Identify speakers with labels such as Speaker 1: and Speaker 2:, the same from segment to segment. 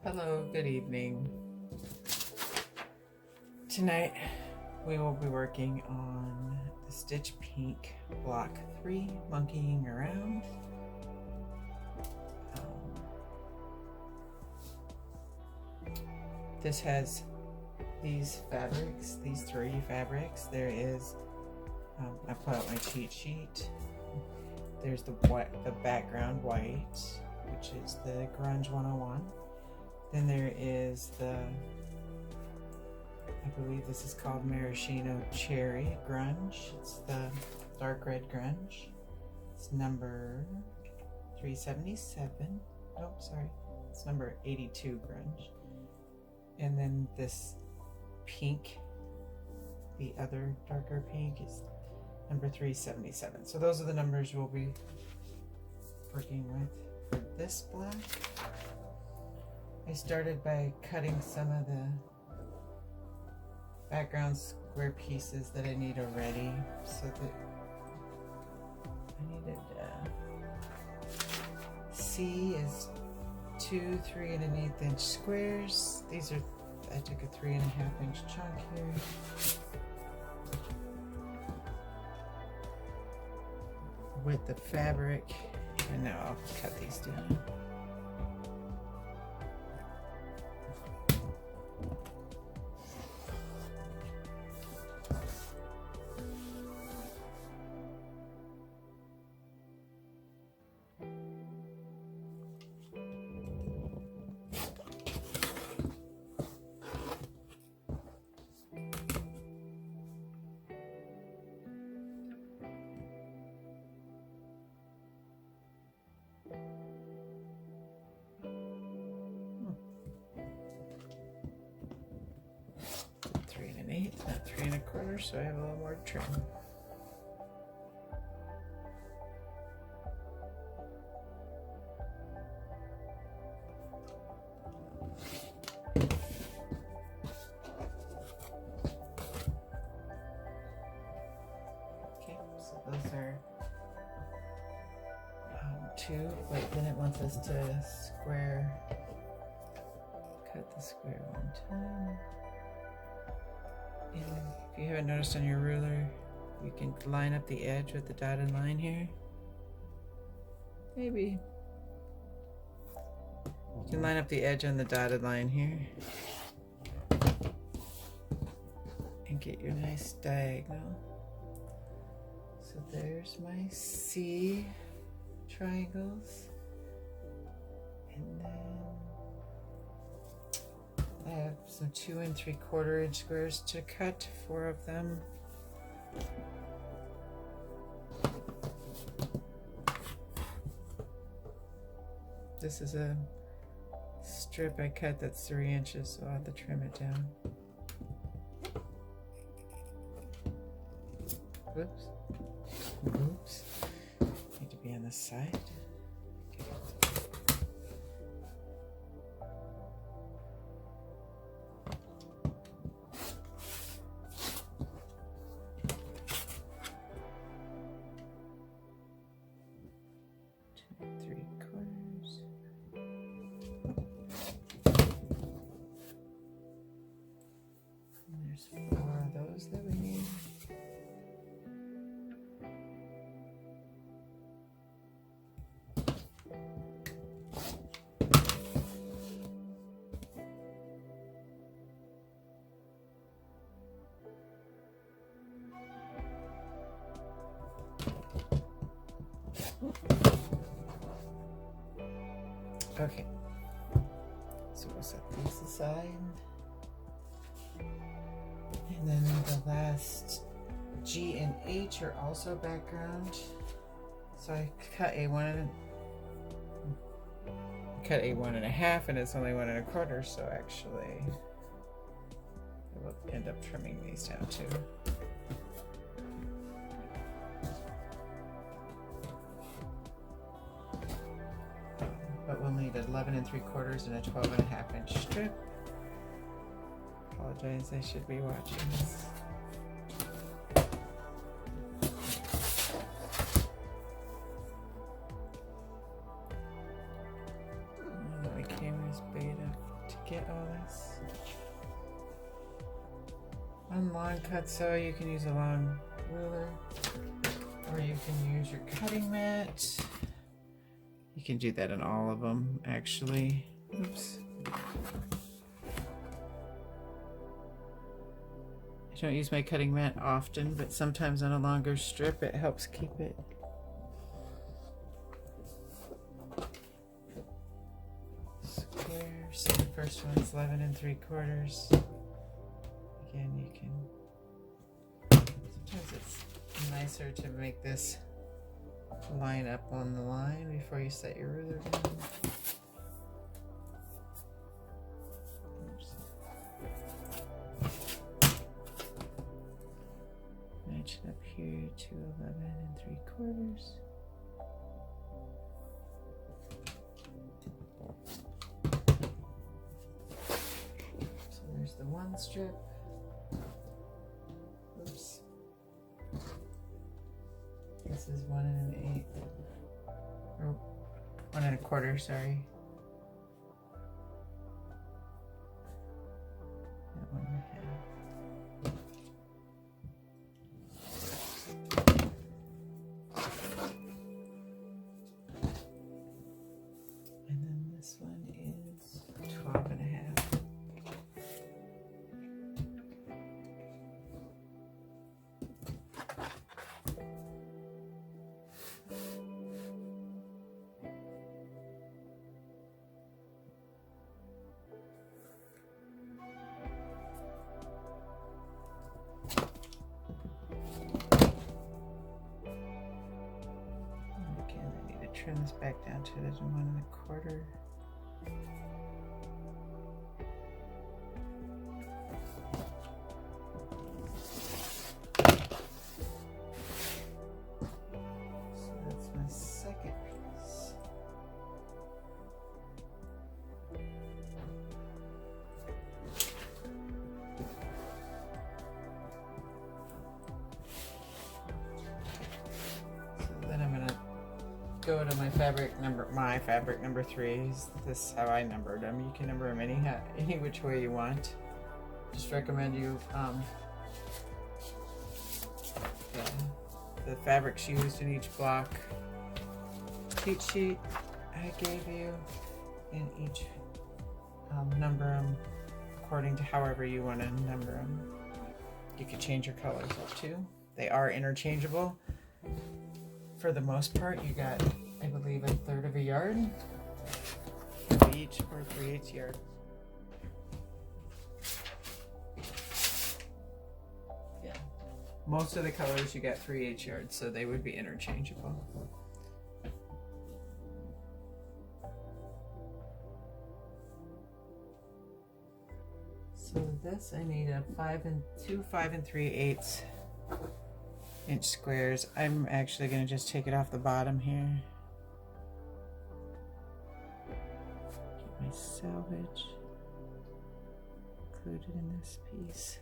Speaker 1: Hello, good evening. Tonight we will be working on the Stitch Pink Block 3, Monkeying Around. This has these fabrics, these 3 fabrics. There is, I put out my cheat sheet. There's the background white, which is the Grunge 101. Then there is the, I believe this is called Maraschino Cherry Grunge. It's the dark red grunge. It's number 377. Nope, sorry. It's number 82 grunge. And then this pink, the other darker pink, is number 377. So those are the numbers we'll be working with for this black. I started by cutting some of the background square pieces that I need already, so that I needed C is 2 3 1/8 inch squares. These are, I took a 3 1/2 inch chunk here. With the fabric, and now I'll cut these down. Not 3 1/4, so I have a little more trim. Okay, so those are 2, but then it wants us to square, cut the square one time. And if you haven't noticed on your ruler, you can line up the edge with the dotted line here. Maybe. You can line up the edge on the dotted line here. And get your nice diagonal. So there's my C triangles. And then I have some 2 3/4 inch squares to cut, 4 of them. This is a strip I cut that's 3 inches, so I'll have to trim it down. Whoops. Oops. Need to be on the side. There's 4 of those that we need. Okay, so we'll set these aside. And then the last G and H are also background. So I cut a 1 1/2, and it's only 1 1/4. So actually, I will end up trimming these down too. But we'll need 11 3/4 and a 12 1/2 inch strip. Apologize, I should be watching this. My camera's beta. get all this. On long cut sew, you can use a long ruler, or you can use your cutting mat. You can do that in all of them, actually. Oops. I don't use my cutting mat often, but sometimes on a longer strip it helps keep it. Square. So the first one's 11 3/4. Again, you can. Sometimes it's nicer to make this line up on the line before you set your ruler down. Match it up here to 11 3/4. So there's the one strip. Oops. This is 1 1/8. Or 1 1/4, sorry. That 1 1/2. And then this one is 12 1/2. Turn this back down to the 1 1/4. So that's my second piece. So then I'm gonna go to my fabric number 3. This is how I numbered them. You can number them any which way you want. Just recommend you the fabrics used in each block cheat sheet I gave you, and each number them according to however you want to number them. You can change your colors up too. They are interchangeable. For the most part, you got, I believe, 1/3 of a yard of each, or 3/8 yard. Yeah. Most of the colors you got 3/8 yards, so they would be interchangeable. So this, I need two 5 3/8 inch squares. I'm actually going to just take it off the bottom here. Get my selvage included in this piece.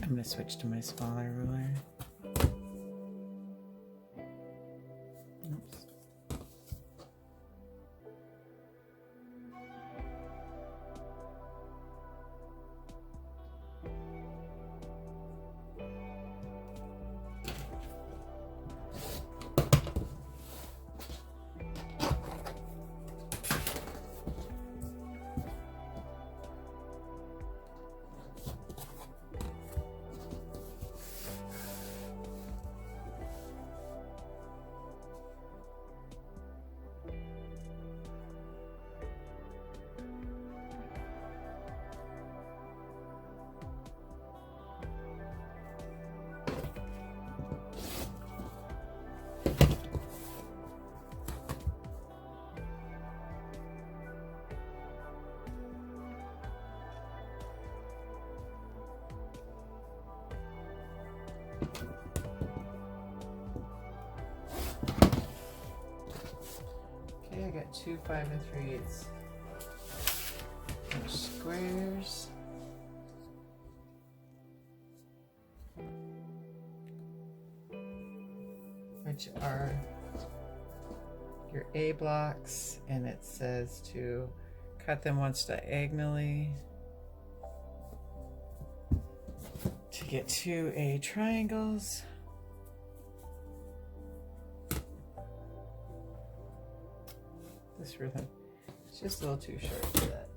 Speaker 1: I'm going to switch to my smaller ruler. Oops. Okay, I got 2 5 3/8 inch squares. Which are your A blocks, and it says to cut them once diagonally to get 2 A triangles. This rhythm is just a little too short for that.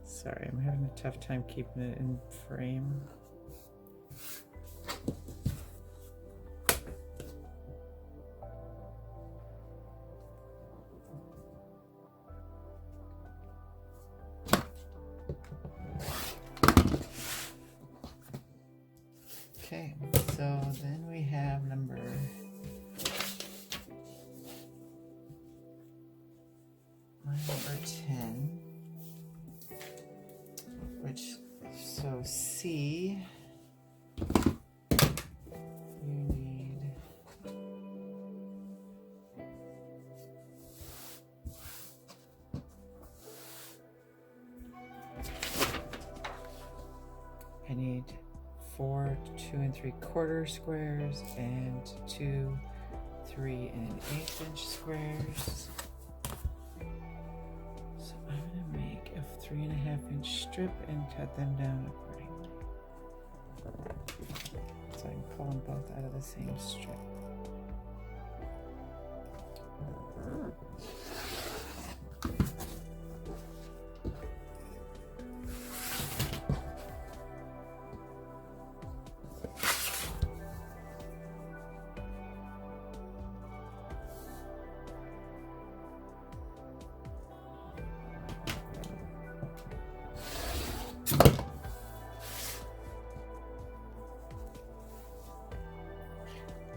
Speaker 1: Sorry, I'm having a tough time keeping it in frame. Okay, so then we have number 10, which, so C, you need I need 4 2 3/4 squares and 2 3 1/8 inch squares. So I'm going to make a 3 1/2 inch strip and cut them down accordingly. So I can pull them both out of the same strip.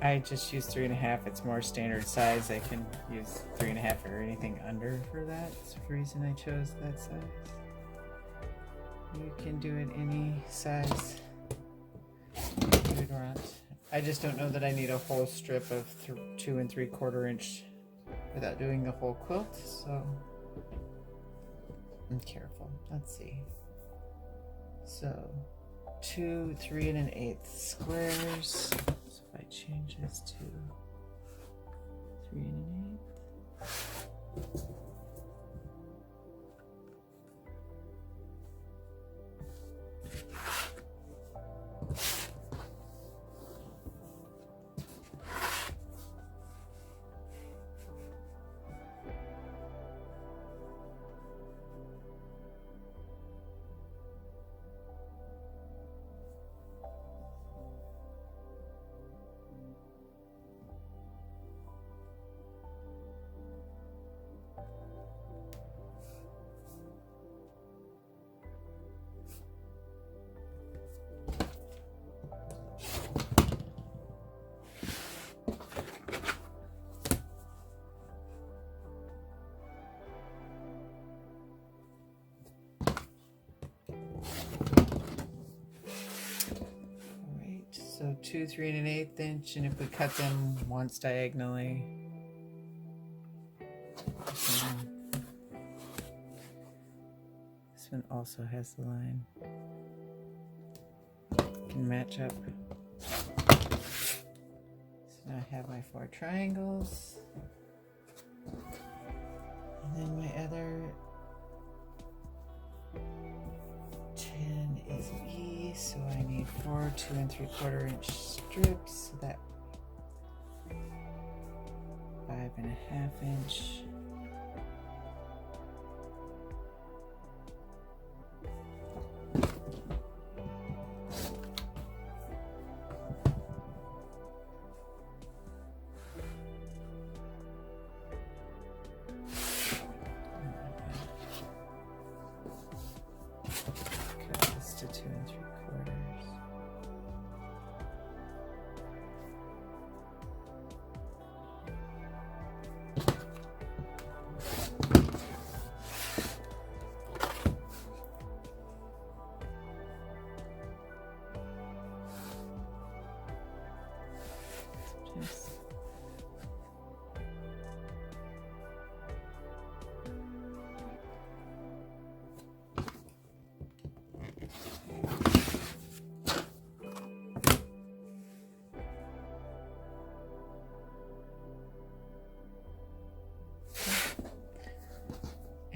Speaker 1: I just use 3 1/2. It's more standard size. I can use 3 1/2 or anything under for that. That's the reason I chose that size. You can do it any size you would want. I just don't know that I need a whole strip of 2 3/4 inch without doing the whole quilt. So I'm careful. Let's see. So 2 3 1/8 squares. So if I change this to 3 1/8. So 2 3 1/8 inch, and if we cut them once diagonally, this one also has the line. Can match up. So now I have my 4 triangles, and then my other 10 is E, so I need 4 2 3/4 inch strips, so that 5 1/2 inch.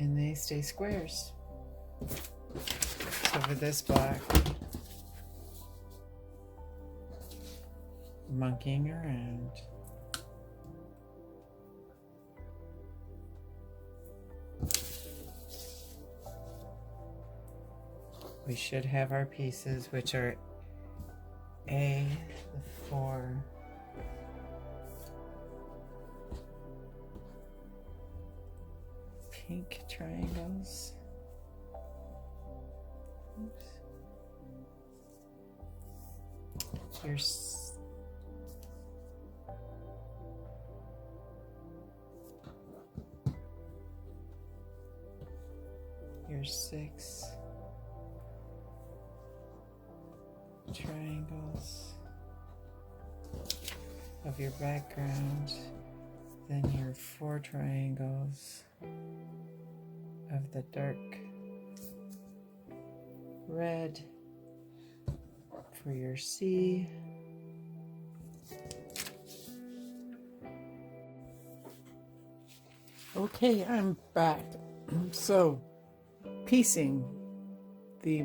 Speaker 1: and they stay squares. So for this block, monkeying around. We should have our pieces, which are the 4 pink triangles. Oops. Here's 6 triangles of your background, then your 4 triangles of the dark red for your C. Okay, I'm back. So, piecing the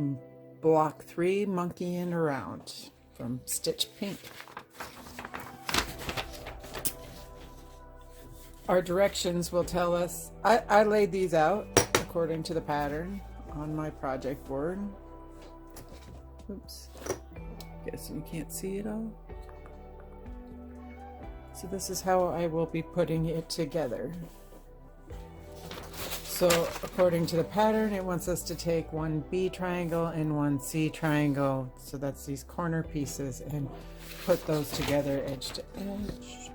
Speaker 1: block 3 monkeying around from Stitch Pink. Our directions will tell us, I laid these out according to the pattern on my project board. Oops, guess you can't see it all. So this is how I will be putting it together. So according to the pattern, it wants us to take 1 B triangle and 1 C triangle. So that's these corner pieces, and put those together edge to edge.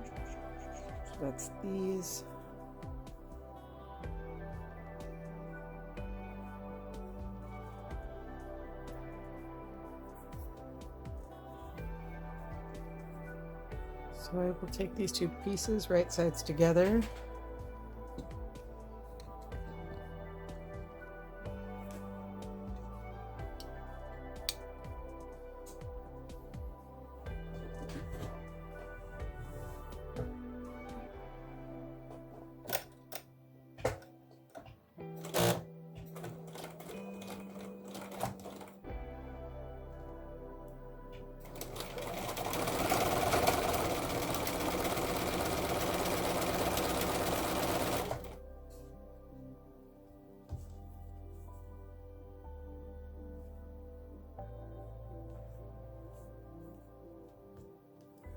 Speaker 1: So that's these. So I will take these 2 pieces, right sides together.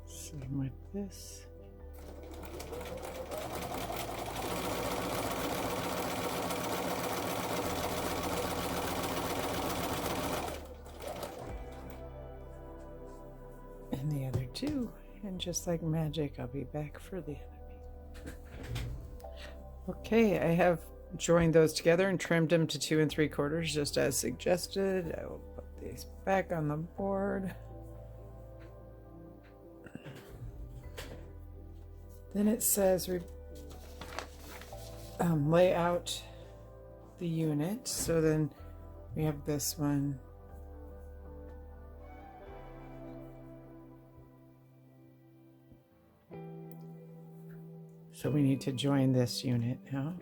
Speaker 1: Same with this. And the other 2. And just like magic, I'll be back for the other. Okay, I have joined those together and trimmed them to 2 3/4 just as suggested. I will put these back on the board. Then it says lay out the unit. So then we have this one. So we need to join this unit now.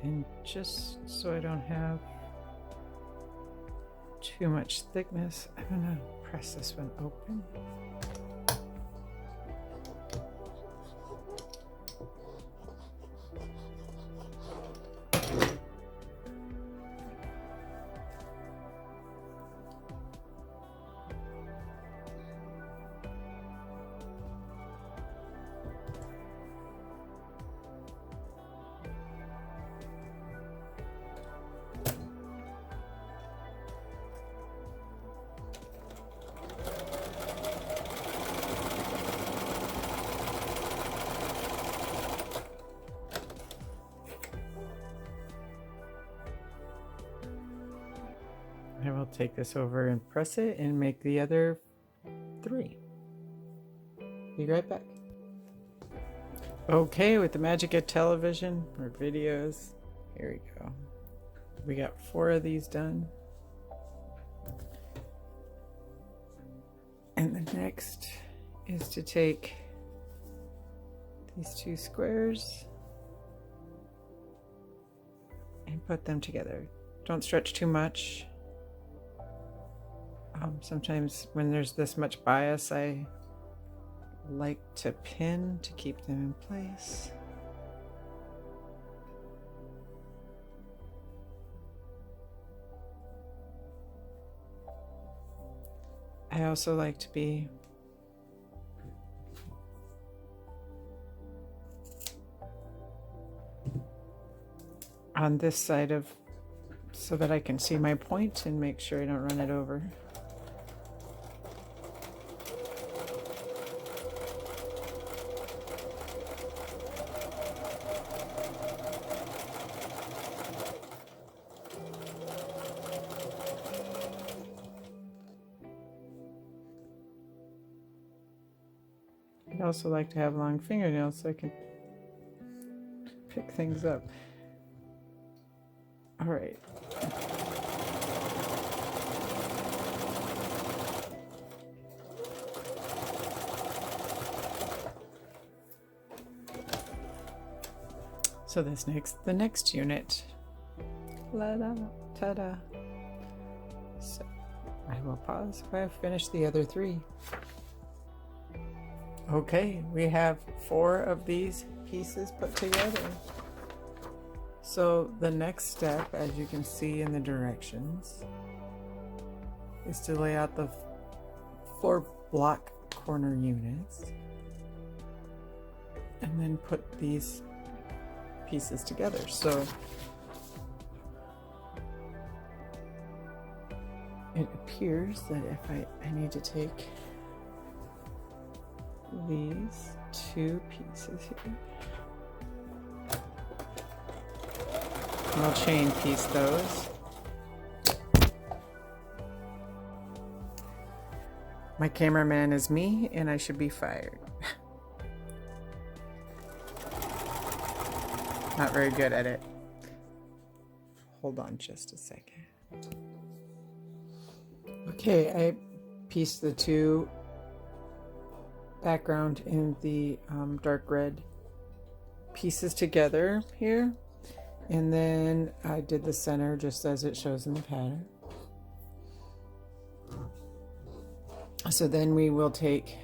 Speaker 1: And just so I don't have too much thickness, I'm gonna press this one open. I will take this over and press it and make the other 3. Be right back. Okay, with the magic of television or videos, here we go. We got 4 of these done. And the next is to take these 2 squares and put them together. Don't stretch too much. Sometimes when there's this much bias, I like to pin to keep them in place. I also like to be on this side of, so that I can see my point and make sure I don't run it over. I'd also like to have long fingernails so I can pick things up. All right. So this the next unit. La-da, ta-da. So I will pause if I have finished the other 3. Okay, we have 4 of these pieces put together. So the next step, as you can see in the directions, is to lay out the 4 block corner units and then put these pieces together. So it appears that if I need to take these 2 pieces here, and I'll chain piece those. My cameraman is me, and I should be fired. Not very good at it. Hold on just a second. Okay, I pieced the 2 background and the dark red pieces together here, and then I did the center just as it shows in the pattern. So then we will take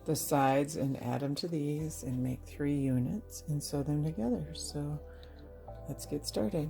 Speaker 1: the sides and add them to these and make 3 units and sew them together. So let's get started.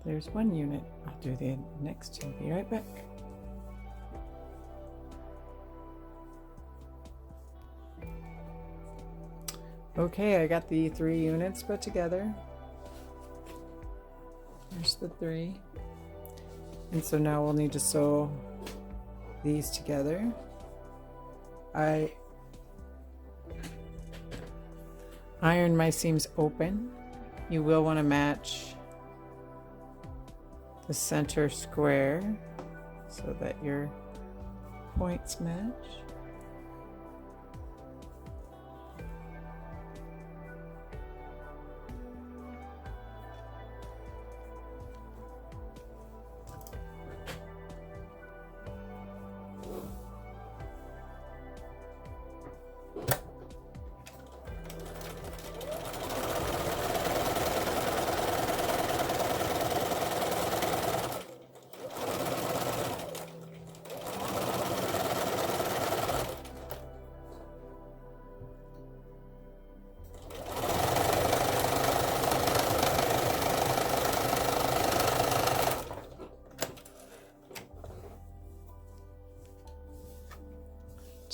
Speaker 1: There's 1 unit. I'll do the next 2. Be right back. Okay, I got the 3 units put together. There's the 3. And so now we'll need to sew these together. I iron my seams open. You will want to match the center square so that your points match.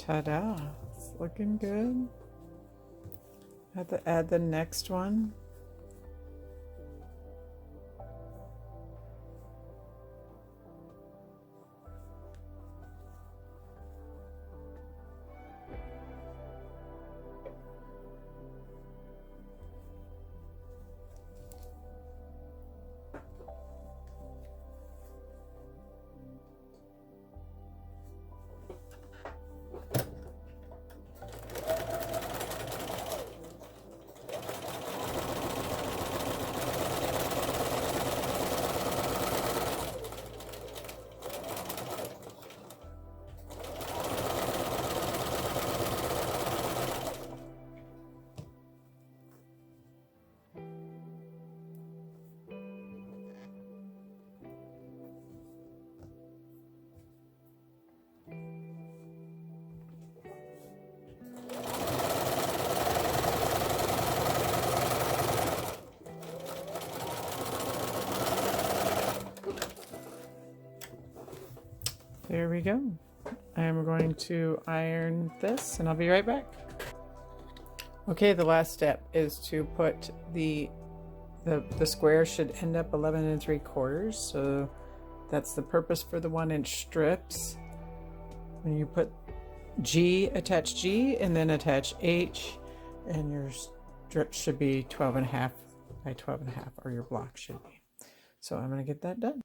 Speaker 1: Ta-da! It's looking good. Have to add the next one. There we go. I'm going to iron this and I'll be right back. Okay, the last step is to put the square should end up 11 3/4. So that's the purpose for the 1-inch strips. When you put G, attach G and then attach H, and your strip should be 12.5 by 12.5, or your block should be. So I'm going to get that done.